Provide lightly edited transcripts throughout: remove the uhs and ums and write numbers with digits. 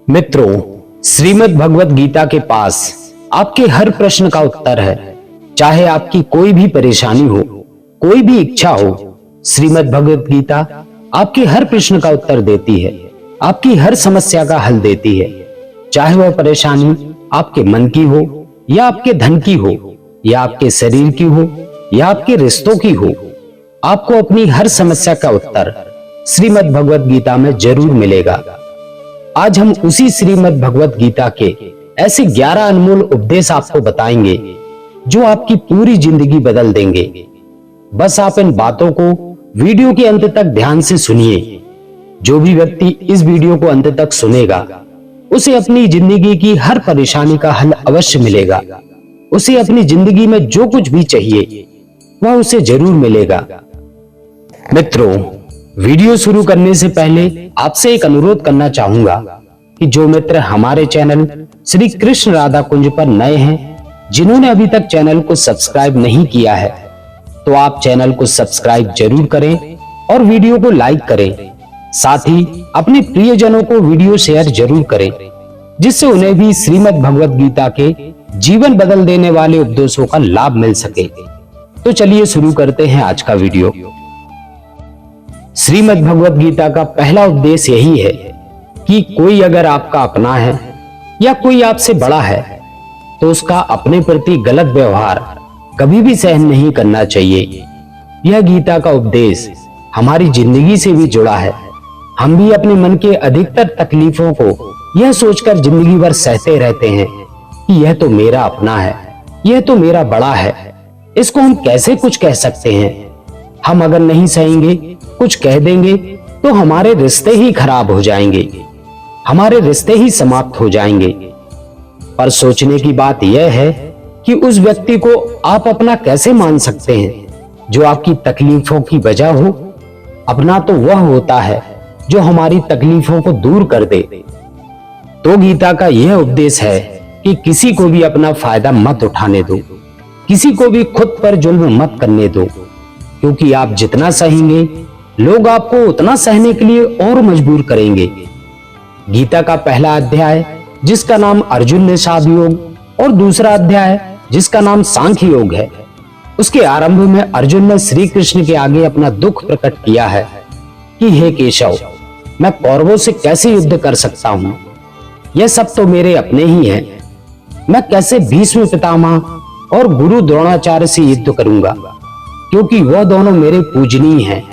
मित्रों, श्रीमद् भगवत गीता के पास आपके हर प्रश्न का उत्तर है। चाहे आपकी कोई भी परेशानी हो, कोई भी इच्छा हो, श्रीमद् भगवत गीता आपके हर प्रश्न का उत्तर देती है, आपकी हर समस्या का हल देती है। चाहे वह परेशानी आपके मन की हो या आपके धन की हो या आपके शरीर की हो या आपके रिश्तों की हो, आपको अपनी हर समस्या का उत्तर श्रीमद् भगवत गीता में जरूर मिलेगा। आज हम उसी श्रीमद् भगवत गीता के ऐसे 11 अनमोल उपदेश आपको बताएंगे जो आपकी पूरी जिंदगी बदल देंगे। बस आप इन बातों को वीडियो के अंत तक ध्यान से सुनिए। जो भी व्यक्ति इस वीडियो को अंत तक सुनेगा, उसे अपनी जिंदगी की हर परेशानी का हल अवश्य मिलेगा। उसे अपनी जिंदगी में जो कुछ भी चाहिए वह उसे जरूर मिलेगा। मित्रों, वीडियो शुरू करने से पहले आपसे एक अनुरोध करना चाहूंगा कि जो मित्र हमारे चैनल श्री कृष्ण राधा कुंज पर नए हैं, जिन्होंने अभी तक चैनल को सब्सक्राइब नहीं किया है, तो आप चैनल को सब्सक्राइब जरूर करें और वीडियो को लाइक करें। साथ ही अपने प्रियजनों को वीडियो शेयर जरूर करें, जिससे उन्हें भी श्रीमद् भगवत गीता के जीवन बदल देने वाले उपदेशों का लाभ मिल सके। तो चलिए शुरू करते हैं आज का वीडियो। श्रीमद् भगवत गीता का पहला उपदेश यही है कि कोई अगर आपका अपना है या कोई आपसे बड़ा है, तो उसका अपने प्रति गलत व्यवहार कभी भी सहन नहीं करना चाहिए। यह गीता का उपदेश हमारी जिंदगी से भी जुड़ा है। हम भी अपने मन के अधिकतर तकलीफों को यह सोचकर जिंदगी भर सहते रहते हैं कि यह तो मेरा अपना है, यह तो मेरा बड़ा है, इसको हम कैसे कुछ कह सकते हैं। हम अगर नहीं सहेंगे, कुछ कह देंगे तो हमारे रिश्ते ही खराब हो जाएंगे, हमारे रिश्ते ही समाप्त हो जाएंगे। पर सोचने की बात यह है कि उस व्यक्ति को आप अपना कैसे मान सकते हैं जो आपकी तकलीफों की वजह हो। अपना तो वह होता है जो हमारी तकलीफों को दूर कर दे। तो गीता का यह उपदेश है कि किसी को भी अपना फायदा मत उठाने दो, किसी को भी खुद पर जुल्म मत करने दो, क्योंकि आप जितना सहेंगे, लोग आपको उतना सहने के लिए और मजबूर करेंगे। गीता का पहला अध्याय, जिसका नाम अर्जुन ने साध योग, और दूसरा अध्याय जिसका नाम सांख्य योग है, उसके आरंभ में अर्जुन ने श्री कृष्ण के आगे अपना दुख प्रकट किया है कि हे केशव, मैं कौरवों से कैसे युद्ध कर सकता हूं। यह सब तो मेरे अपने ही हैं। मैं कैसे भीष्म पितामह और गुरु द्रोणाचार्य से युद्ध करूंगा, क्योंकि वह दोनों मेरे पूजनीय हैं।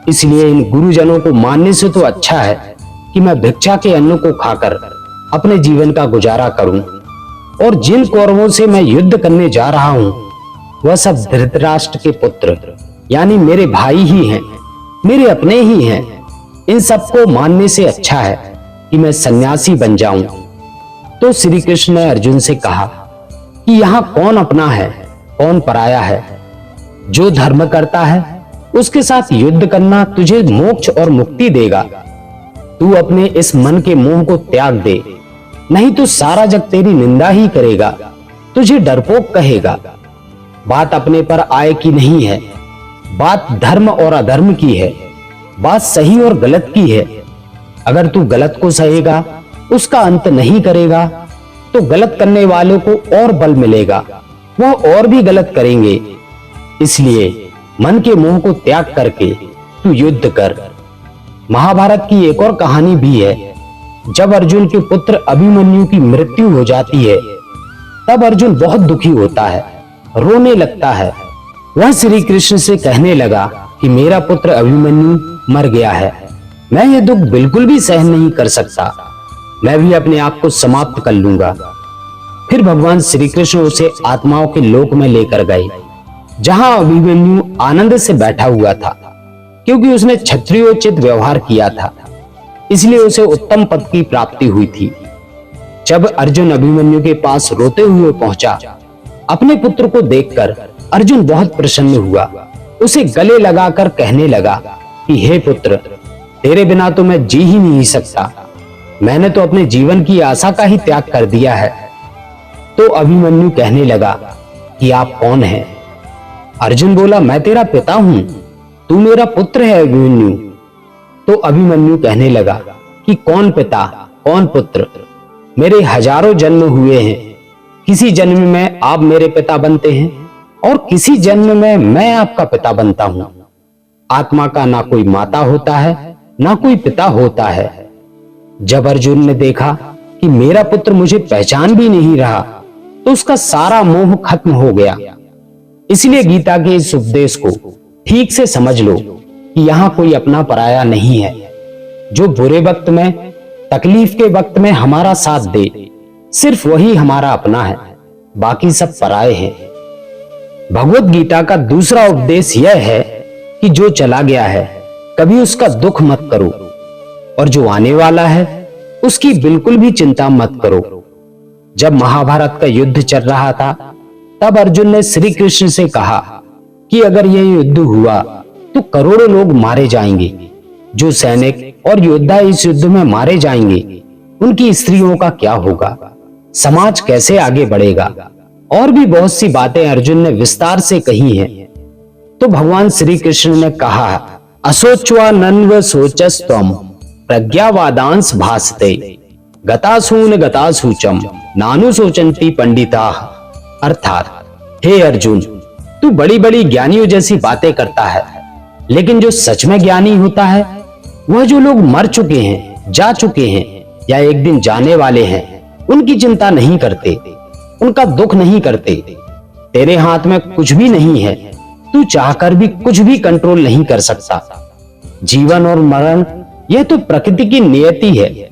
इसलिए इन गुरुजनों को मानने से तो अच्छा है कि मैं भिक्षा के अन्न को खाकर अपने जीवन का गुजारा करूं। और जिन कौरवों से मैं युद्ध करने जा रहा हूं, वह सब धृतराष्ट्र के पुत्र यानी मेरे भाई ही हैं, मेरे अपने ही हैं। इन सबको मानने से अच्छा है कि मैं सन्यासी बन जाऊं। तो श्री कृष्ण ने अर्जुन से कहा कि यहाँ कौन अपना है, कौन पराया है। जो धर्म करता है उसके साथ युद्ध करना तुझे मोक्ष और मुक्ति देगा। तू अपने इस मन के मोह को त्याग दे, नहीं तो सारा जग तेरी निंदा ही करेगा, तुझे डरपोक कहेगा। बात अपने पर आए की नहीं है, बात धर्म और अधर्म की है, बात सही और गलत की है। अगर तू गलत को सहेगा, उसका अंत नहीं करेगा, तो गलत करने वालों को और बल मिलेगा, वह और भी गलत करेंगे। इसलिए मन के मोह को त्याग करके तू युद्ध कर। महाभारत की एक और कहानी भी है। जब अर्जुन के पुत्र अभिमन्यु की मृत्यु हो जाती है, तब अर्जुन बहुत दुखी होता है, रोने लगता है। वह श्री कृष्ण से कहने लगा कि मेरा पुत्र अभिमन्यु मर गया है, मैं ये दुख बिल्कुल भी सहन नहीं कर सकता, मैं भी अपने आप को समाप्त कर लूंगा। फिर भगवान श्री कृष्ण उसे आत्माओं के लोक में लेकर गए, जहां अभिमन्यु आनंद से बैठा हुआ था, क्योंकि उसने क्षत्रियोचित व्यवहार किया था, इसलिए उसे उत्तम पद की प्राप्ति हुई थी। जब अर्जुन अभिमन्यु के पास रोते हुए पहुंचा, अपने पुत्र को देखकर अर्जुन बहुत प्रसन्न हुआ। उसे गले लगाकर कहने लगा कि हे पुत्र, तेरे बिना तो मैं जी ही नहीं सकता, मैंने तो अपने जीवन की आशा का ही त्याग कर दिया है। तो अभिमन्यु कहने लगा कि आप कौन हैं? अर्जुन बोला, मैं तेरा पिता हूं, तू मेरा पुत्र है अभिमन्यु। तो अभिमन्यु कहने लगा कि कौन पिता, कौन पुत्र? मेरे हजारों जन्म हुए हैं। किसी जन्म में आप मेरे पिता बनते हैं और किसी जन्म में मैं आपका पिता बनता हूं। आत्मा का ना कोई माता होता है ना कोई पिता होता है। जब अर्जुन ने देखा कि मेरा पुत्र मुझे पहचान भी नहीं रहा तो उसका सारा मोह खत्म हो गया। इसलिए गीता के इस उपदेश को ठीक से समझ लो कि यहां कोई अपना पराया नहीं है। जो बुरे वक्त में, तकलीफ के वक्त में हमारा साथ दे, सिर्फ वही हमारा अपना है, बाकी सब पराये हैं। भगवत गीता का दूसरा उपदेश यह है कि जो चला गया है कभी उसका दुख मत करो और जो आने वाला है उसकी बिल्कुल भी चिंता मत करो। जब महाभारत का युद्ध चल रहा था तब अर्जुन ने श्री कृष्ण से कहा कि अगर यह युद्ध हुआ तो करोड़ों लोग मारे जाएंगे। जो सैनिक और योद्धा इस युद्ध में मारे जाएंगे उनकी स्त्रियों का क्या होगा, समाज कैसे आगे बढ़ेगा, और भी बहुत सी बातें अर्जुन ने विस्तार से कही हैं। तो भगवान श्री कृष्ण ने कहा, असोच्वा नन्व सोचस्त्वम प्रज्ञावादांस भासते गतासून गतासूचम नानु सोचंती पंडिता। अर्थात हे अर्जुन, तू बड़ी बड़ी ज्ञानियों जैसी बातें करता है, लेकिन जो सच में ज्ञानी होता है वह जो लोग मर चुके हैं, जा चुके हैं या एक दिन जाने वाले हैं उनकी चिंता नहीं करते, उनका दुख नहीं करते। तेरे हाथ में कुछ भी नहीं है, तू चाहकर भी कुछ भी कंट्रोल नहीं कर सकता। जीवन और मरण यह तो प्रकृति की नियति है।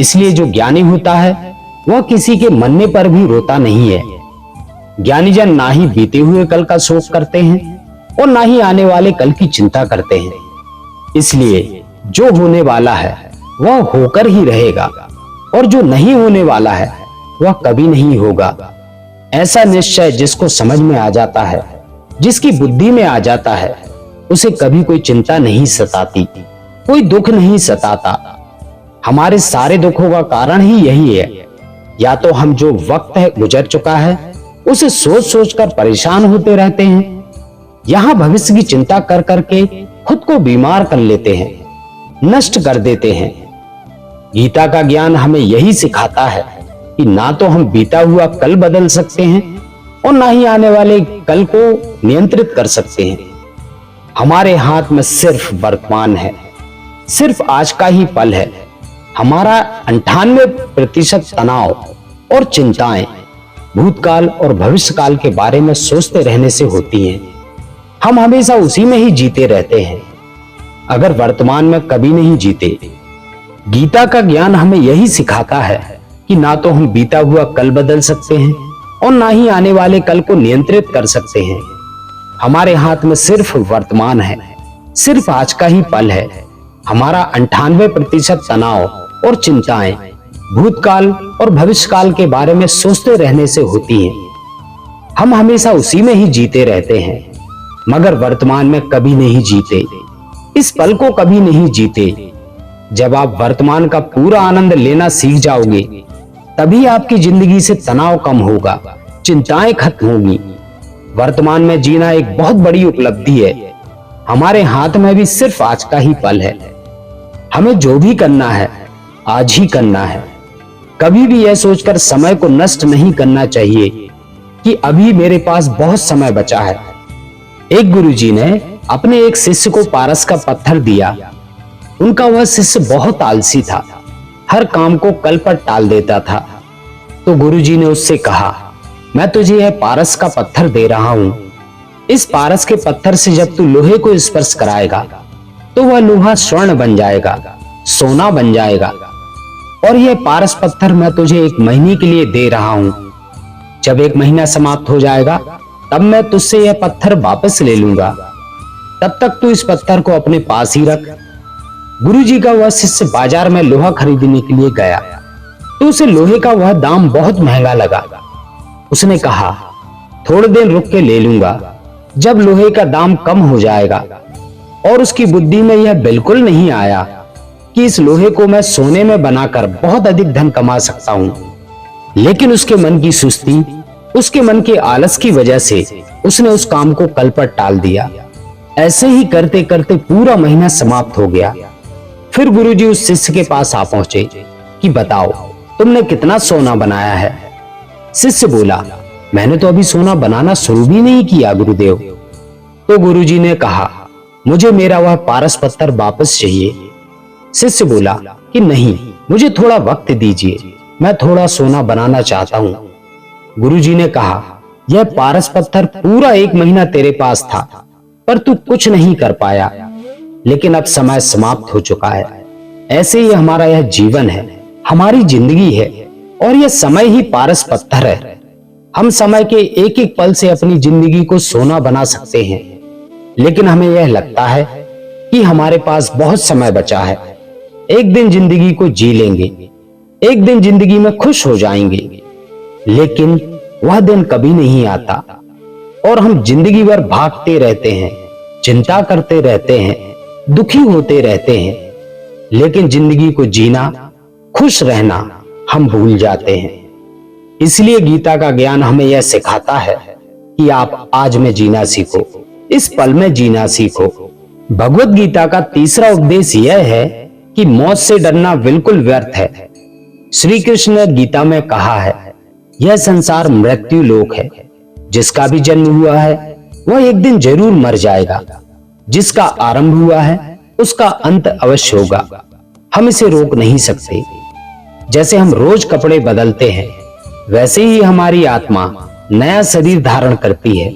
इसलिए जो ज्ञानी होता है वह किसी के मरने पर भी रोता नहीं है। ज्ञानी जन ना ही बीते हुए कल का शोक करते हैं और ना ही आने वाले कल की चिंता करते हैं। इसलिए जो होने वाला है वह होकर ही रहेगा और जो नहीं होने वाला है वह कभी नहीं होगा। ऐसा निश्चय जिसको समझ में आ जाता है, जिसकी बुद्धि में आ जाता है, उसे कभी कोई चिंता नहीं सताती, कोई दुख नहीं सताता। हमारे सारे दुखों का कारण ही यही है। या तो हम जो वक्त है गुजर चुका है उसे सोच सोच कर परेशान होते रहते हैं, यहां भविष्य की चिंता कर करके खुद को बीमार कर लेते हैं, नष्ट कर देते हैं। गीता का ज्ञान हमें यही सिखाता है कि ना तो हम बीता हुआ कल बदल सकते हैं और ना ही आने वाले कल को नियंत्रित कर सकते हैं। हमारे हाथ में सिर्फ वर्तमान है, सिर्फ आज का ही पल है। हमारा 98% तनाव और चिंताएं भूतकाल और भविष्यकाल के बारे में सोचते रहने से होती हैं। हम हमेशा उसी में ही जीते रहते हैं, अगर वर्तमान में कभी नहीं जीते। गीता का ज्ञान हमें यही सिखाता है कि ना तो हम बीता हुआ कल बदल सकते हैं और ना ही आने वाले कल को नियंत्रित कर सकते हैं। हमारे हाथ में सिर्फ वर्तमान है, सिर्फ आज का ही पल है। हमारा 98% तनाव और चिंताएं भूतकाल और भविष्यकाल के बारे में सोचते रहने से होती हैं। हम हमेशा उसी में ही जीते रहते हैं, मगर वर्तमान में कभी नहीं जीते, इस पल को कभी नहीं जीते। जब आप वर्तमान का पूरा आनंद लेना सीख जाओगे तभी आपकी जिंदगी से तनाव कम होगा, चिंताएं खत्म होंगी। वर्तमान में जीना एक बहुत बड़ी उपलब्धि है। हमारे हाथ में भी सिर्फ आज का ही पल है। हमें जो भी करना है आज ही करना है। कभी भी यह सोचकर समय को नष्ट नहीं करना चाहिए कि अभी मेरे पास बहुत समय बचा है। एक गुरुजी ने अपने एक शिष्य को पारस का पत्थर दिया। उनका वह शिष्य बहुत आलसी था, हर काम को कल पर टाल देता था। तो गुरुजी ने उससे कहा, मैं तुझे यह पारस का पत्थर दे रहा हूं। इस पारस के पत्थर से जब तू लोहे को स्पर्श कराएगा तो वह लोहा स्वर्ण बन जाएगा, सोना बन जाएगा। और यह पारस पत्थर मैं तुझे 1 महीने के लिए दे रहा हूं। जब 1 महीना समाप्त हो जाएगा तब मैं तुझसे यह पत्थर वापस ले लूंगा। तब तक तू इस पत्थर को अपने पास ही रख। गुरुजी का वह शिष्य बाजार में लोहा खरीदने के लिए गया तो उसे लोहे का वह दाम बहुत महंगा लगा। उसने कहा, थोड़ी देर रुक के ले लूंगा। जब लोहे का दाम कम हो जाएगा और उसकी बुद्धि में यह बिल्कुल नहीं आया कि इस लोहे को मैं सोने में बनाकर बहुत अधिक धन कमा सकता हूं, लेकिन उसके मन की सुस्ती, उसके मन के आलस की वजह से उसने उस काम को कल पर टाल दिया। ऐसे ही करते करते पूरा महीना समाप्त हो गया। फिर गुरुजी उस शिष्य के पास आ पहुंचे कि बताओ तुमने कितना सोना बनाया है। शिष्य बोला, मैंने तो अभी सोना बनाना शुरू भी नहीं किया गुरुदेव। तो गुरुजी ने कहा, मुझे मेरा वह पारस पत्थर वापस चाहिए। शिष्य बोला कि नहीं, मुझे थोड़ा वक्त दीजिए, मैं थोड़ा सोना बनाना चाहता हूं। गुरुजी ने कहा, यह पारस पत्थर पूरा 1 महीना तेरे पास था, पर तू कुछ नहीं कर पाया, लेकिन अब समय समाप्त हो चुका है। ऐसे ही हमारा यह जीवन है, हमारी जिंदगी है, और यह समय ही पारस पत्थर है। हम समय के एक एक पल से अपनी जिंदगी को सोना बना सकते हैं, लेकिन हमें यह लगता है कि हमारे पास बहुत समय बचा है। एक दिन जिंदगी को जी लेंगे, एक दिन जिंदगी में खुश हो जाएंगे, लेकिन वह दिन कभी नहीं आता और हम जिंदगी भर भागते रहते हैं, चिंता करते रहते हैं, दुखी होते रहते हैं, लेकिन जिंदगी को जीना, खुश रहना हम भूल जाते हैं। इसलिए गीता का ज्ञान हमें यह सिखाता है कि आप आज में जीना सीखो, इस पल में जीना सीखो। भगवत गीता का तीसरा उपदेश यह है कि मौत से डरना बिल्कुल व्यर्थ है। श्री कृष्ण ने गीता में कहा है, यह संसार मृत्यु लोक है, जिसका भी जन्म हुआ है वह एक दिन जरूर मर जाएगा। जिसका आरंभ हुआ है उसका अंत अवश्य होगा। हम इसे रोक नहीं सकते। जैसे हम रोज कपड़े बदलते हैं, वैसे ही हमारी आत्मा नया शरीर धारण करती है।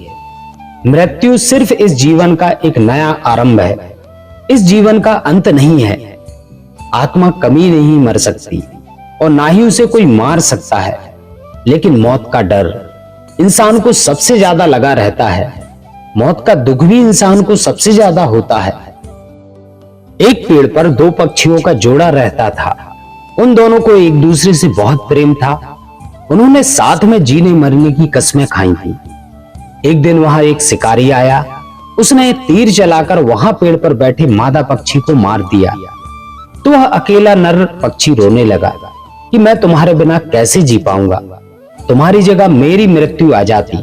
मृत्यु सिर्फ इस जीवन का एक नया आरंभ है, इस जीवन का अंत नहीं है। आत्मा कभी नहीं मर सकती और ना ही उसे कोई मार सकता है, लेकिन मौत का डर इंसान को सबसे ज्यादा लगा रहता है। मौत का दुख भी इंसान को सबसे ज्यादा होता है। एक पेड़ पर 2 पक्षियों का जोड़ा रहता था। उन दोनों को एक दूसरे से बहुत प्रेम था। उन्होंने साथ में जीने मरने की कसमें खाई थी। एक दिन वहां एक शिकारी आया। उसने एक तीर चलाकर वहां पेड़ पर बैठे मादा पक्षी को मार दिया। तो वह अकेला नर पक्षी रोने लगा कि मैं तुम्हारे बिना कैसे जी पाऊंगा। तुम्हारी जगह मेरी मृत्यु आ जाती,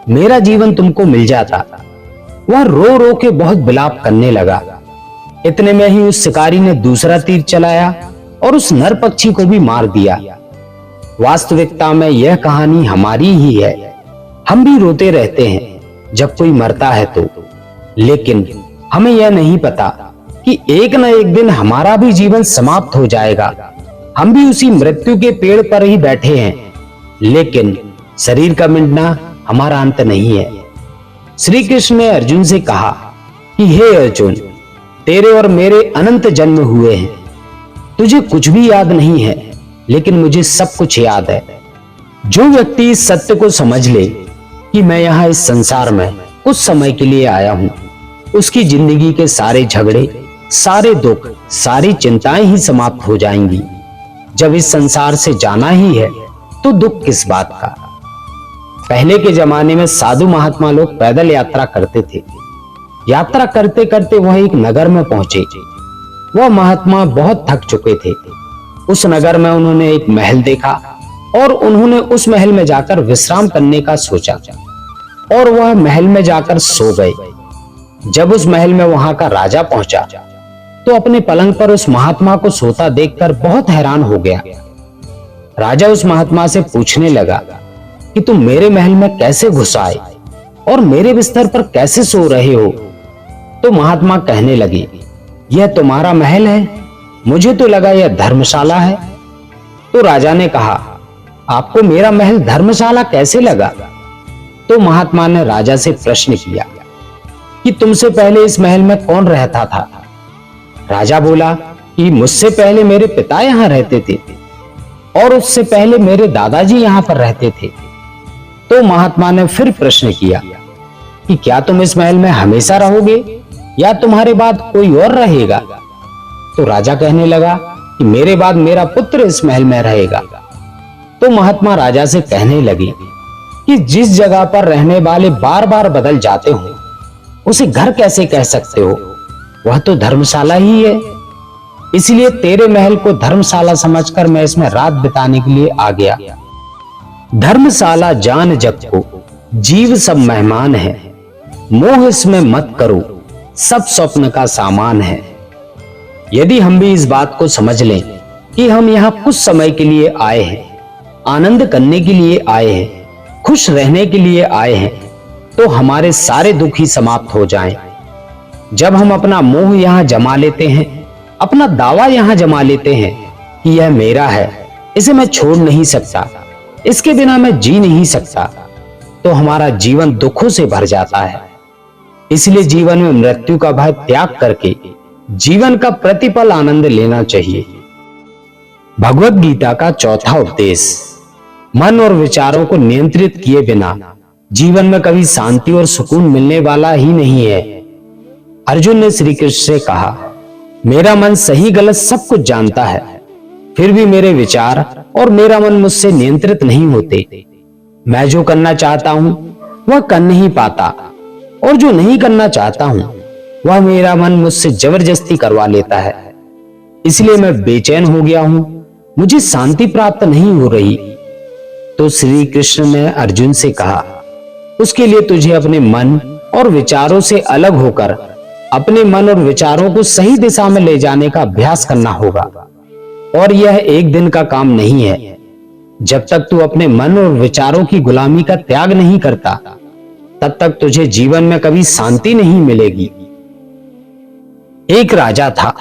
मेरा जीवन तुमको मिल जाता। वह रो रो के बहुत विलाप करने लगा। इतने में ही उस शिकारी ने दूसरा तीर चलाया और उस नर पक्षी को भी मार दिया। वास्तविकता में यह कहानी हमारी ही है। हम भी रोते रहते हैं जब कोई मरता है तो, लेकिन हमें यह नहीं पता कि एक न एक दिन हमारा भी जीवन समाप्त हो जाएगा। हम भी उसी मृत्यु के पेड़ पर ही बैठे हैं, लेकिन शरीर का मिटना हमारा अंत नहीं है। श्री कृष्ण ने अर्जुन से कहा कि हे अर्जुन, तेरे और मेरे अनंत जन्म हुए हैं। तुझे कुछ भी याद नहीं है, लेकिन मुझे सब कुछ याद है। जो व्यक्ति इस सत्य को समझ ले कि मैं यहाँ इस संसार में कुछ समय के लिए आया हूं, उसकी जिंदगी के सारे झगड़े, सारे दुख, सारी चिंताएं ही समाप्त हो जाएंगी। जब इस संसार से जाना ही है तो दुख किस बात का। पहले के जमाने में साधु महात्मा लोग पैदल यात्रा करते थे। यात्रा करते करते वह एक नगर में पहुंचे। वह महात्मा बहुत थक चुके थे। उस नगर में उन्होंने एक महल देखा और उन्होंने उस महल में जाकर विश्राम करने का सोचा और वह महल में जाकर सो गए। जब उस महल में वहां का राजा पहुंचा तो अपने पलंग पर उस महात्मा को सोता देखकर बहुत हैरान हो गया। राजा उस महात्मा से पूछने लगा कि तुम मेरे महल में कैसे घुस आए और मेरे बिस्तर पर कैसे सो रहे हो। तो महात्मा कहने लगे, यह तुम्हारा महल है, मुझे तो लगा यह धर्मशाला है। तो राजा ने कहा, आपको मेरा महल धर्मशाला कैसे लगा। तो महात्मा ने राजा से प्रश्न किया कि तुमसे पहले इस महल में कौन रहता था। राजा बोला कि मुझसे पहले मेरे पिता यहां रहते थे और उससे पहले मेरे दादाजी यहां पर रहते थे। तो महात्मा ने फिर प्रश्न किया कि क्या तुम इस महल में हमेशा रहोगे या तुम्हारे बाद कोई और रहेगा। तो राजा कहने लगा कि मेरे बाद मेरा पुत्र इस महल में रहेगा। तो महात्मा राजा से कहने लगे कि जिस जगह पर रहने वाले बार बार बदल जाते हो उसे घर कैसे कह सकते हो, वह तो धर्मशाला ही है। इसलिए तेरे महल को धर्मशाला समझकर मैं इसमें रात बिताने के लिए आ गया। धर्मशाला जान जग को, जीव सब मेहमान है, मोह इसमें मत करो, सब स्वप्न का सामान है। यदि हम भी इस बात को समझ लें कि हम यहाँ कुछ समय के लिए आए हैं, आनंद करने के लिए आए हैं, खुश रहने के लिए आए हैं, तो हमारे सारे दुख ही समाप्त हो जाएं। जब हम अपना मोह यहाँ जमा लेते हैं, अपना दावा यहाँ जमा लेते हैं कि यह मेरा है, इसे मैं छोड़ नहीं सकता, इसके बिना मैं जी नहीं सकता, तो हमारा जीवन दुखों से भर जाता है। इसलिए जीवन में मृत्यु का भय त्याग करके जीवन का प्रतिपल आनंद लेना चाहिए। भगवत गीता का चौथा उपदेश, मन और विचारों को नियंत्रित किए बिना जीवन में कभी शांति और सुकून मिलने वाला ही नहीं है। अर्जुन ने श्री कृष्ण से कहा, मेरा मन सही गलत सब कुछ जानता है, फिर भी मेरे विचार और मेरा मन मुझसे नियंत्रित नहीं होते। मैं जो करना चाहता हूं वह कर नहीं पाता, और जो नहीं करना चाहता हूं वह मेरा मन मुझसे जबरदस्ती करवा लेता है। इसलिए मैं बेचैन हो गया हूं, मुझे शांति प्राप्त नहीं हो रही। तो श्री कृष्ण ने अर्जुन से कहा, उसके लिए तुझे अपने मन और विचारों से अलग होकर अपने मन और विचारों को सही दिशा में ले जाने का अभ्यास करना होगा। और यह एक दिन का काम नहीं है। जब तक तू अपने मन और विचारों की गुलामी का त्याग नहीं करता, तब तक तुझे जीवन में कभी शांति नहीं मिलेगी। एक राजा था,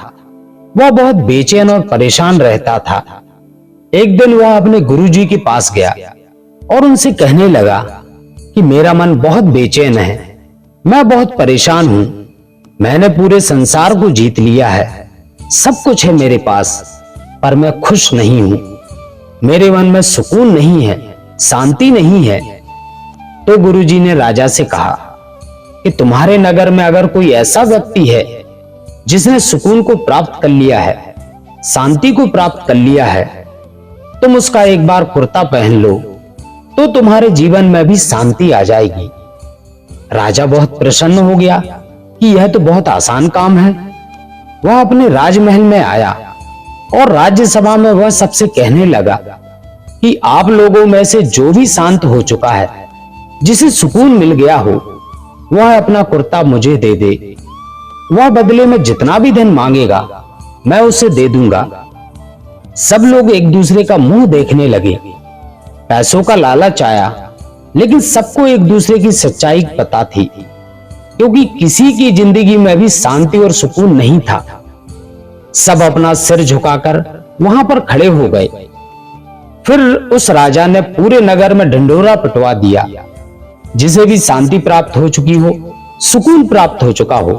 वह बहुत बेचैन और परेशान रहता था। एक दिन वह अपने गुरुजी के पास गया और उनसे कहने लगा कि मेरा मन बहुत बेचैन है, मैं बहुत परेशान हूं, मैंने पूरे संसार को जीत लिया है, सब कुछ है मेरे पास, पर मैं खुश नहीं हूं, मेरे मन में सुकून नहीं है, शांति नहीं है। तो गुरुजी ने राजा से कहा कि तुम्हारे नगर में अगर कोई ऐसा व्यक्ति है जिसने सुकून को प्राप्त कर लिया है, शांति को प्राप्त कर लिया है, तुम उसका एक बार कुर्ता पहन लो तो तुम्हारे जीवन में भी शांति आ जाएगी। राजा बहुत प्रसन्न हो गया कि यह तो बहुत आसान काम है। वह अपने राजमहल में आया और राज्यसभा में वह सबसे कहने लगा कि आप लोगों में से जो भी शांत हो चुका है, जिसे सुकून मिल गया हो, वह अपना कुर्ता मुझे दे दे। वह बदले में जितना भी धन मांगेगा मैं उसे दे दूंगा। सब लोग एक दूसरे का मुंह देखने लगे। पैसों का लालच आया, लेकिन सबको एक दूसरे की सच्चाई पता थी, क्योंकि किसी की जिंदगी में भी शांति और सुकून नहीं था। सब अपना सिर झुकाकर वहां पर खड़े हो गए। फिर उस राजा ने पूरे नगर में ढिंढोरा पिटवा दिया। जिसे भी शांति प्राप्त हो चुकी हो, सुकून प्राप्त हो चुका हो,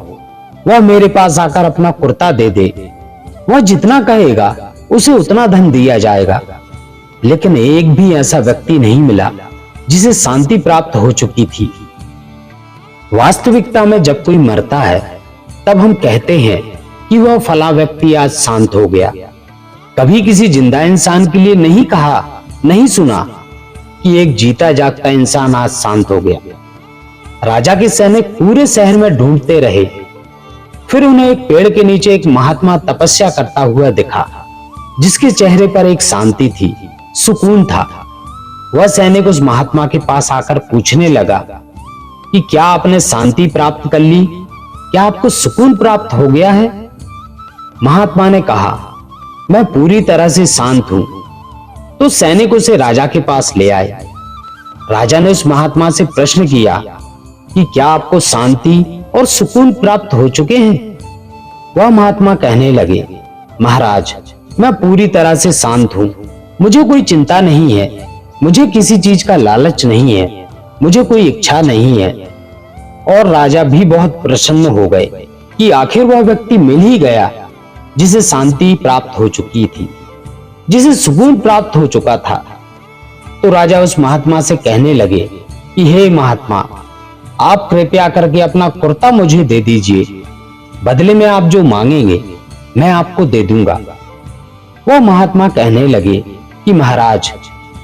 वह मेरे पास आकर अपना कुर्ता दे दे। वह जितना कहेगा उसे उतना धन दिया जाएगा। लेकिन एक भी ऐसा व्यक्ति नहीं मिला जिसे शांति प्राप्त हो चुकी थी। वास्तविकता में जब कोई मरता है तब हम कहते हैं कि वह फला व्यक्ति आज शांत हो गया। कभी किसी जिंदा इंसान के लिए नहीं कहा, नहीं सुना कि एक जीता जागता इंसान आज शांत हो गया। राजा के सैनिक पूरे शहर में ढूंढते रहे। फिर उन्हें एक पेड़ के नीचे एक महात्मा तपस्या करता हुआ दिखा, जिसके चेहरे पर एक शांति थी, सुकून था। वह सैनिक उस महात्मा के पास आकर पूछने लगा कि क्या आपने शांति प्राप्त कर ली? क्या आपको सुकून प्राप्त हो गया है? महात्मा ने कहा, मैं पूरी तरह से शांत हूं। तो सैनिक उसे राजा के पास ले आए। राजा ने उस महात्मा से प्रश्न किया कि क्या आपको शांति और सुकून प्राप्त हो चुके हैं? वह महात्मा कहने लगे, महाराज, मैं पूरी तरह से शांत हूं, मुझे कोई चिंता नहीं है, मुझे किसी चीज का लालच नहीं है, मुझे कोई इच्छा नहीं है। और राजा भी बहुत प्रसन्न हो गए कि आखिर वह व्यक्ति मिल ही गया जिसे शांति प्राप्त हो चुकी थी, जिसे सुकून प्राप्त हो चुका था। तो राजा उस महात्मा से कहने लगे कि हे महात्मा, आप कृपया करके अपना कुर्ता मुझे दे दीजिए, बदले में आप जो मांगेंगे मैं आपको दे दूंगा। वो महात्मा कहने लगे कि महाराज,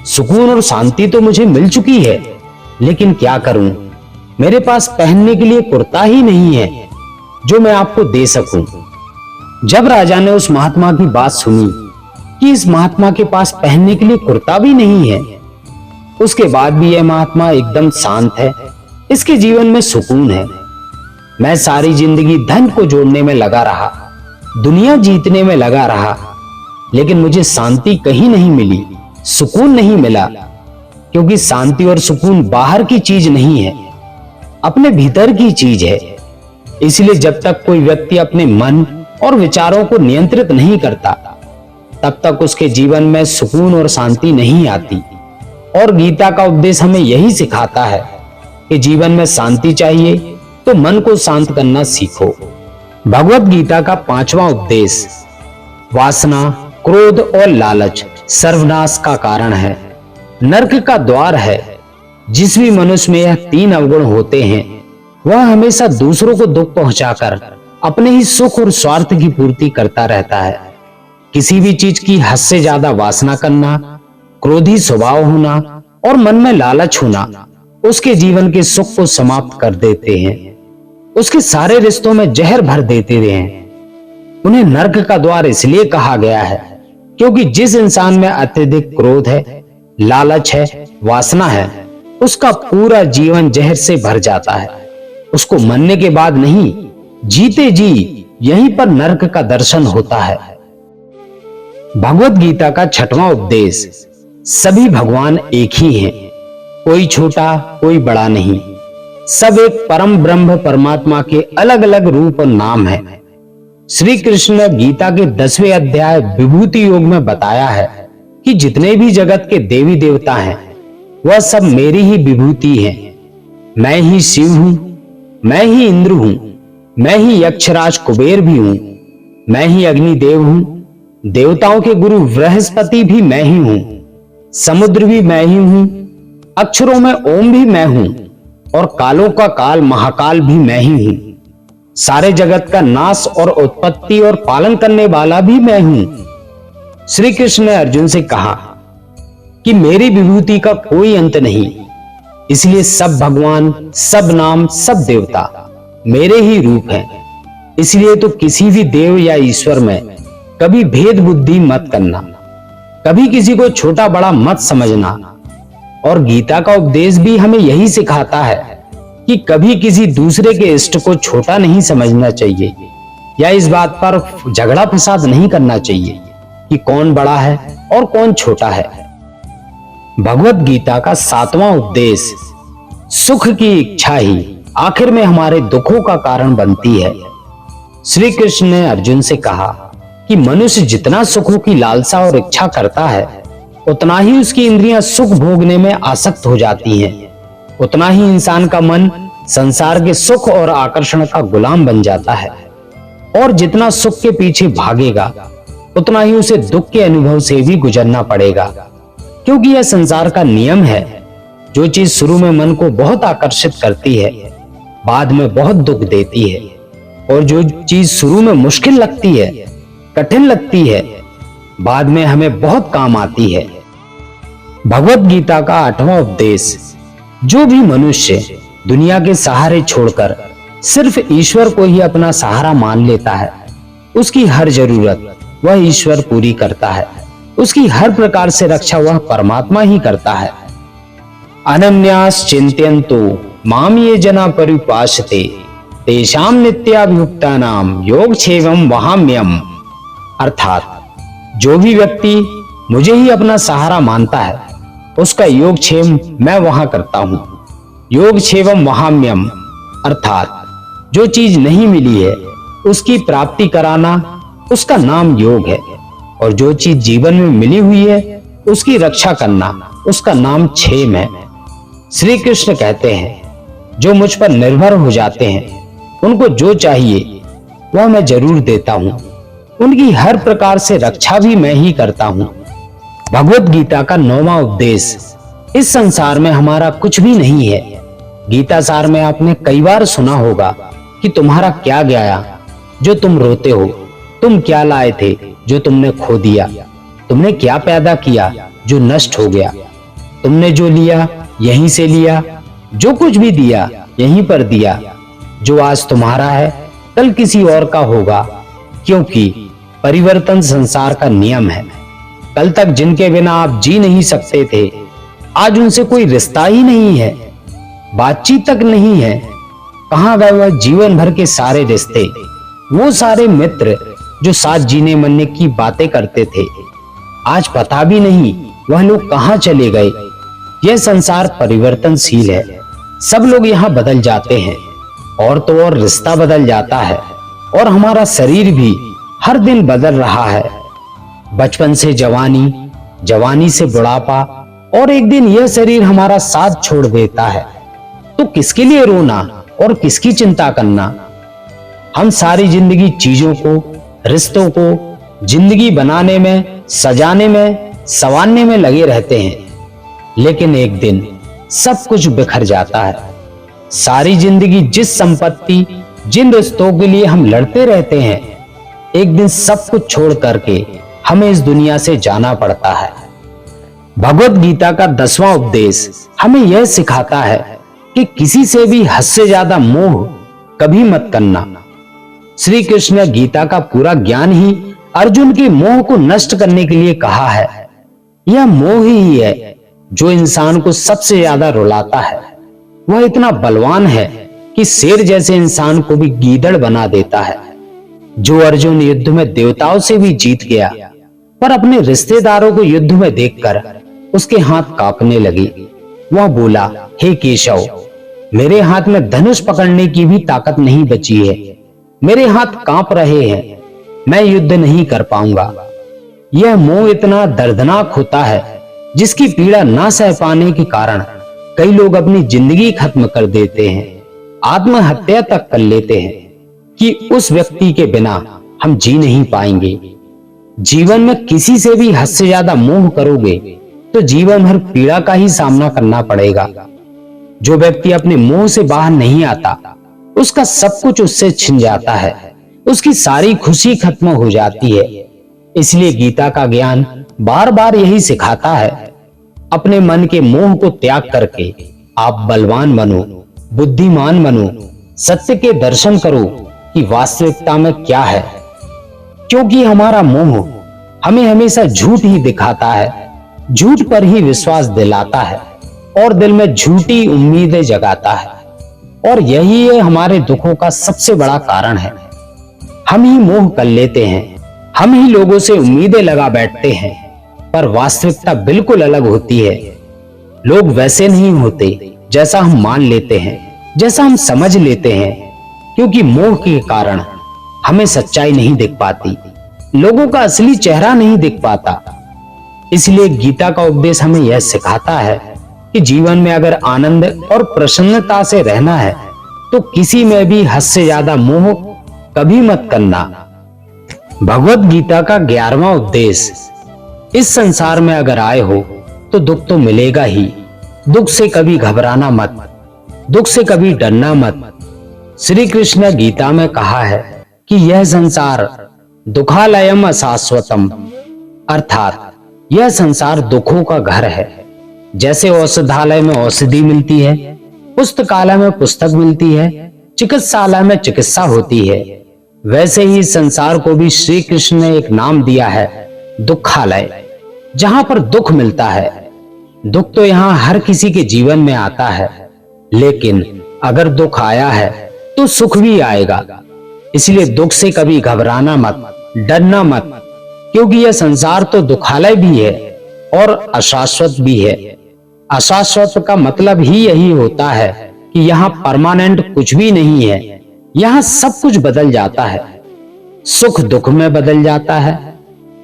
सुकून और शांति तो मुझे मिल चुकी है, लेकिन क्या करूं, मेरे पास पहनने के लिए कुर्ता ही नहीं है जो मैं आपको दे सकूं। जब राजा ने उस महात्मा की बात सुनी कि इस महात्मा के पास पहनने के लिए कुर्ता भी नहीं है, उसके बाद भी यह महात्मा एकदम शांत है, इसके जीवन में सुकून है। मैं सारी जिंदगी धन को जोड़ने में लगा रहा, दुनिया जीतने में लगा रहा, लेकिन मुझे शांति कहीं नहीं मिली, सुकून नहीं मिला, क्योंकि शांति और सुकून बाहर की चीज नहीं है, अपने भीतर की चीज है। इसलिए जब तक कोई व्यक्ति अपने मन और विचारों को नियंत्रित नहीं करता, तब तक उसके जीवन में सुकून और शांति नहीं आती। और गीता का उपदेश हमें यही सिखाता है कि जीवन में शांति चाहिए तो मन को शांत करना सीखो। भगवत गीता का 5वां उपदेश, वासना, क्रोध और लालच सर्वनाश का कारण है, नरक का द्वार है। जिस भी मनुष्य में यह 3 अवगुण होते हैं, वह हमेशा दूसरों को दुख पहुंचाकर अपने ही सुख और स्वार्थ की पूर्ति करता रहता है। किसी भी चीज की हद से ज्यादा वासना करना, क्रोधी स्वभाव होना और मन में लालच होना उसके जीवन के सुख को समाप्त कर देते हैं, उसके सारे रिश्तों में जहर भर देते हैं। उन्हें नरक का द्वार इसलिए कहा गया है क्योंकि जिस इंसान में अत्यधिक क्रोध है, लालच है, वासना है, उसका पूरा जीवन जहर से भर जाता है। उसको मरने के बाद नहीं, जीते जी यहीं पर नरक का दर्शन होता है। भगवत गीता का 6वां उपदेश, सभी भगवान एक ही हैं, कोई छोटा कोई बड़ा नहीं, सब एक परम ब्रह्म परमात्मा के अलग अलग रूप और नाम है। श्री कृष्ण ने गीता के 10वें अध्याय विभूति योग में बताया है कि जितने भी जगत के देवी देवता हैं, वह सब मेरी ही विभूति हैं। मैं ही शिव हूं, मैं ही इंद्र हूं, मैं ही यक्षराज कुबेर भी हूं, मैं ही अग्निदेव हूं, देवताओं के गुरु बृहस्पति भी मैं ही हूं, समुद्र भी मैं ही हूं, अक्षरों में ओम भी मैं हूं और कालों का काल महाकाल भी मैं ही हूं। सारे जगत का नाश और उत्पत्ति और पालन करने वाला भी मैं हूं। श्री कृष्ण ने अर्जुन से कहा कि मेरी विभूति का कोई अंत नहीं, इसलिए सब भगवान, सब नाम, सब देवता मेरे ही रूप हैं। इसलिए तो किसी भी देव या ईश्वर में कभी भेद बुद्धि मत करना, कभी किसी को छोटा बड़ा मत समझना। और गीता का उपदेश भी हमें यही सिखाता है कि कभी किसी दूसरे के इष्ट को छोटा नहीं समझना चाहिए, या इस बात पर झगड़ा फसाद नहीं करना चाहिए कि कौन बड़ा है और कौन छोटा है। भगवत गीता का 7वां उपदेश, सुख की इच्छा ही आखिर में हमारे दुखों का कारण बनती है। श्री कृष्ण ने अर्जुन से कहा कि मनुष्य जितना सुखों की लालसा और इच्छा करता है, उतना ही उसकी इंद्रियां सुख भोगने में आसक्त हो जाती हैं, उतना ही इंसान का मन संसार के सुख और आकर्षण का गुलाम बन जाता है। और जितना सुख के पीछे भागेगा, उतना ही उसे दुख के अनुभव से भी गुजरना पड़ेगा, क्योंकि यह संसार का नियम है। जो चीज शुरू में मन को बहुत आकर्षित करती है, बाद में बहुत दुख देती है, और जो चीज शुरू में मुश्किल लगती है, कठिन लगती है, बाद में हमें बहुत काम आती है। भगवत गीता का 8वां उपदेश, जो भी मनुष्य दुनिया के सहारे छोड़कर सिर्फ ईश्वर को ही अपना सहारा मान लेता है, उसकी हर जरूरत वह ईश्वर पूरी करता है, उसकी हर प्रकार से रक्षा वह परमात्मा ही करता है। अनन्यास चिंत्यन्तो माम ये जना परिपासते तेषां नित्याभियुक्तानां योगक्षेमं वहाम्यहम्। अर्थात जो भी व्यक्ति मुझे ही अपना सहारा मानता है, उसका योगक्षेम मैं वहां करता हूं। योगक्षेमं वहाम्यहम् अर्थात जो चीज नहीं मिली है उसकी प्राप्ति कराना, उसका नाम योग है, और जो चीज जीवन में मिली हुई है उसकी रक्षा करना, उसका नाम क्षेम है। श्री कृष्ण कहते हैं, जो मुझ पर निर्भर हो जाते हैं, उनको जो चाहिए वह मैं जरूर देता हूं, उनकी हर प्रकार से रक्षा भी मैं ही करता हूं। भगवत गीता का 9वां उपदेश, इस संसार में हमारा कुछ भी नहीं है। गीता सार में आपने कई बार सुना होगा कि तुम्हारा क्या गया जो तुम रोते हो, तुम क्या लाए थे जो तुमने खो दिया, तुमने क्या पैदा किया जो नष्ट हो गया, तुमने जो लिया यहीं से लिया, जो कुछ भी दिया यहीं पर दिया, जो आज तुम्हारा है कल किसी और का होगा, क्योंकि परिवर्तन संसार का नियम है। कल तक जिनके बिना आप जी नहीं सकते थे, आज उनसे कोई रिश्ता ही नहीं है, बातचीत तक नहीं है। कहां गए वह जीवन भर के सारे रिश्ते, वो सारे मित्र जो साथ जीने मरने की बातें करते थे, आज पता भी नहीं वह लोग कहां चले गए। यह संसार परिवर्तनशील है, सब लोग यहाँ बदल जाते हैं, और तो और रिश्ता बदल जाता है, और हमारा शरीर भी हर दिन बदल रहा है। बचपन से जवानी, जवानी से बुढ़ापा, और एक दिन यह शरीर हमारा साथ छोड़ देता है। तो किसके लिए रोना और किसकी चिंता करना। हम सारी जिंदगी चीजों को, रिश्तों को जिंदगी बनाने में, सजाने में, संवारने में लगे रहते हैं, लेकिन एक दिन सब कुछ बिखर जाता है। सारी जिंदगी जिस संपत्ति, जिन रिश्तों के लिए हम लड़ते रहते हैं, एक दिन सब कुछ छोड़ करके हमें इस दुनिया से जाना पड़ता है। भगवत गीता का 10वां उपदेश हमें यह सिखाता है कि किसी से भी हद से ज्यादा मोह कभी मत करना। श्री कृष्ण ने गीता का पूरा ज्ञान ही अर्जुन के मोह को नष्ट करने के लिए कहा है। यह मोह ही है जो इंसान को सबसे ज्यादा रुलाता है। वह इतना बलवान है कि शेर जैसे इंसान को भी गीदड़ बना देता है। जो अर्जुन युद्ध में देवताओं से भी जीत गया, पर अपने रिश्तेदारों को युद्ध में देखकर उसके हाथ कांपने लगे। वह बोला, हे केशव, मेरे हाथ में धनुष पकड़ने की भी ताकत नहीं बची है, मेरे हाथ कांप रहे हैं, मैं युद्ध नहीं कर पाऊंगा। यह मोह इतना दर्दनाक होता है जिसकी पीड़ा ना सह पाने के कारण कई लोग अपनी जिंदगी खत्म कर देते हैं, आत्महत्या तक कर लेते हैं कि उस व्यक्ति के बिना हम जी नहीं पाएंगे। जीवन में किसी से भी हद से ज्यादा मोह करोगे तो जीवन भर पीड़ा का ही सामना करना पड़ेगा। जो व्यक्ति अपने मोह से बाहर नहीं आता, उसका सब कुछ उससे छिन जाता है, उसकी सारी खुशी खत्म हो जाती है। इसलिए गीता का ज्ञान बार बार यही सिखाता है, अपने मन के मोह को त्याग करके आप बलवान बनो, बुद्धिमान बनो, सत्य के दर्शन करो कि वास्तविकता में क्या है। क्योंकि हमारा मोह हमें हमेशा झूठ ही दिखाता है, झूठ पर ही विश्वास दिलाता है और दिल में झूठी उम्मीदें जगाता है, और यही है हमारे दुखों का सबसे बड़ा कारण है। हम ही मोह कर लेते हैं, हम ही लोगों से उम्मीदें लगा बैठते हैं, पर वास्तविकता बिल्कुल अलग होती है। लोग वैसे नहीं होते जैसा हम मान लेते हैं, जैसा हम समझ लेते हैं, क्योंकि मोह के कारण हमें सच्चाई नहीं दिख पाती, लोगों का असली चेहरा नहीं दिख पाता। इसलिए गीता का उपदेश हमें यह सिखाता है कि जीवन में अगर आनंद और प्रसन्नता से रहना है तो किसी में भी हद से ज्यादा मोह कभी मत करना। भगवत गीता का 11वां उपदेश, इस संसार में अगर आए हो तो दुख तो मिलेगा ही, दुख से कभी घबराना मत, दुख से कभी डरना मत। श्री कृष्ण गीता में कहा है कि यह संसार दुखालयम अशाश्वतम, अर्थात यह संसार दुखों का घर है। जैसे औषधालय में औषधि मिलती है, पुस्तकालय में पुस्तक मिलती है, चिकित्सालय में चिकित्सा होती है, वैसे ही संसार को भी श्री कृष्ण ने एक नाम दिया है, दुखालय, जहां पर दुख मिलता है। दुख तो यहाँ हर किसी के जीवन में आता है, लेकिन अगर दुख आया है तो सुख भी आएगा। इसलिए दुख से कभी घबराना मत, डरना मत, क्योंकि यह संसार तो दुखालय भी है और अशाश्वत भी है। अशाश्वत का मतलब ही यही होता है कि यहाँ परमानेंट कुछ भी नहीं है, यहाँ सब कुछ बदल जाता है। सुख दुख में बदल जाता है,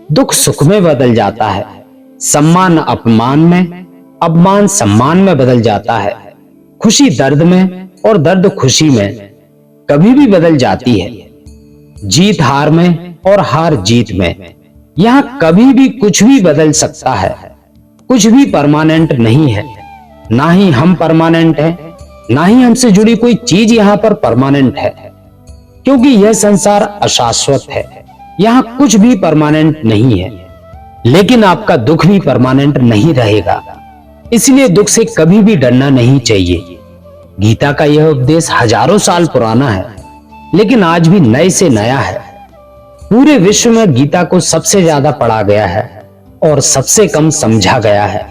दुख सुख में बदल जाता है, सम्मान अपमान में, अपमान सम्मान में बदल जाता है, खुशी दर्द में और दर्द खुशी में कभी भी बदल जाती है, जीत हार में और हार जीत में। यहाँ कभी भी कुछ भी बदल सकता है, कुछ भी परमानेंट नहीं है। ना ही हम परमानेंट हैं, ना ही हमसे जुड़ी कोई चीज यहाँ पर परमानेंट है, क्योंकि यह संसार अशाश्वत है, यहाँ कुछ भी परमानेंट नहीं है। लेकिन आपका दुख भी परमानेंट नहीं रहेगा, इसलिए दुख से कभी भी डरना नहीं चाहिए। गीता का यह उपदेश हजारों साल पुराना है, लेकिन आज भी नए से नया है। पूरे विश्व में गीता को सबसे ज्यादा पढ़ा गया है और सबसे कम समझा गया है।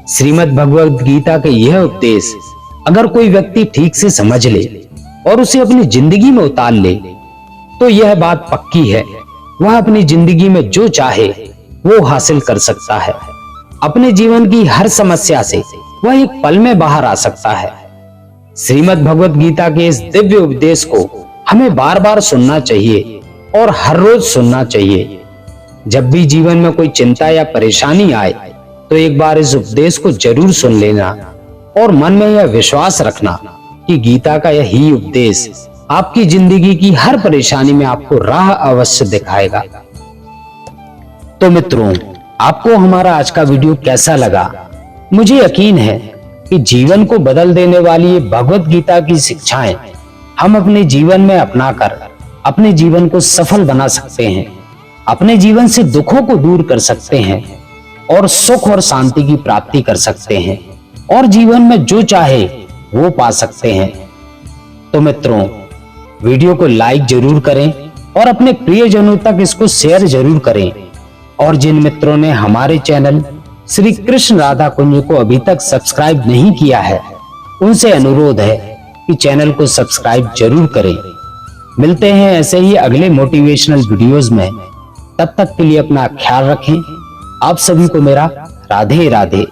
श्रीमद् भगवद गीता के यह उपदेश अगर कोई व्यक्ति ठीक से समझ ले और उसे अपनी जिंदगी में उतार ले, तो यह बात पक्की है वह अपनी जिंदगी में जो चाहे वो हासिल कर सकता है। अपने जीवन की हर समस्या से वह एक पल में बाहर आ सकता है। श्रीमद् भगवत गीता के इस दिव्य उपदेश को हमें बार बार सुनना चाहिए और हर रोज सुनना चाहिए। जब भी जीवन में कोई चिंता या परेशानी आए तो एक बार इस उपदेश को जरूर सुन लेना और मन में यह विश्वास रखना कि गीता का यही उपदेश आपकी जिंदगी की हर परेशानी में आपको राह अवश्य दिखाएगा। तो मित्रों, आपको हमारा आज का वीडियो कैसा लगा? मुझे यकीन है कि जीवन को बदल देने वाली ये भगवत गीता की शिक्षाएं हम अपने जीवन में अपनाकर अपने जीवन को सफल बना सकते हैं, अपने जीवन से दुखों को दूर कर सकते हैं और सुख और शांति की प्राप्ति कर सकते हैं और जीवन में जो चाहे वो पा सकते हैं। तो मित्रों, वीडियो को लाइक जरूर करें और अपने प्रियजनों तक इसको शेयर जरूर करें। और जिन मित्रों ने हमारे चैनल श्री कृष्ण राधा कुंज को अभी तक सब्सक्राइब नहीं किया है, उनसे अनुरोध है कि चैनल को सब्सक्राइब जरूर करें। मिलते हैं ऐसे ही अगले मोटिवेशनल वीडियोस में। तब तक के लिए अपना ख्याल रखें। आप सभी को मेरा राधे राधे।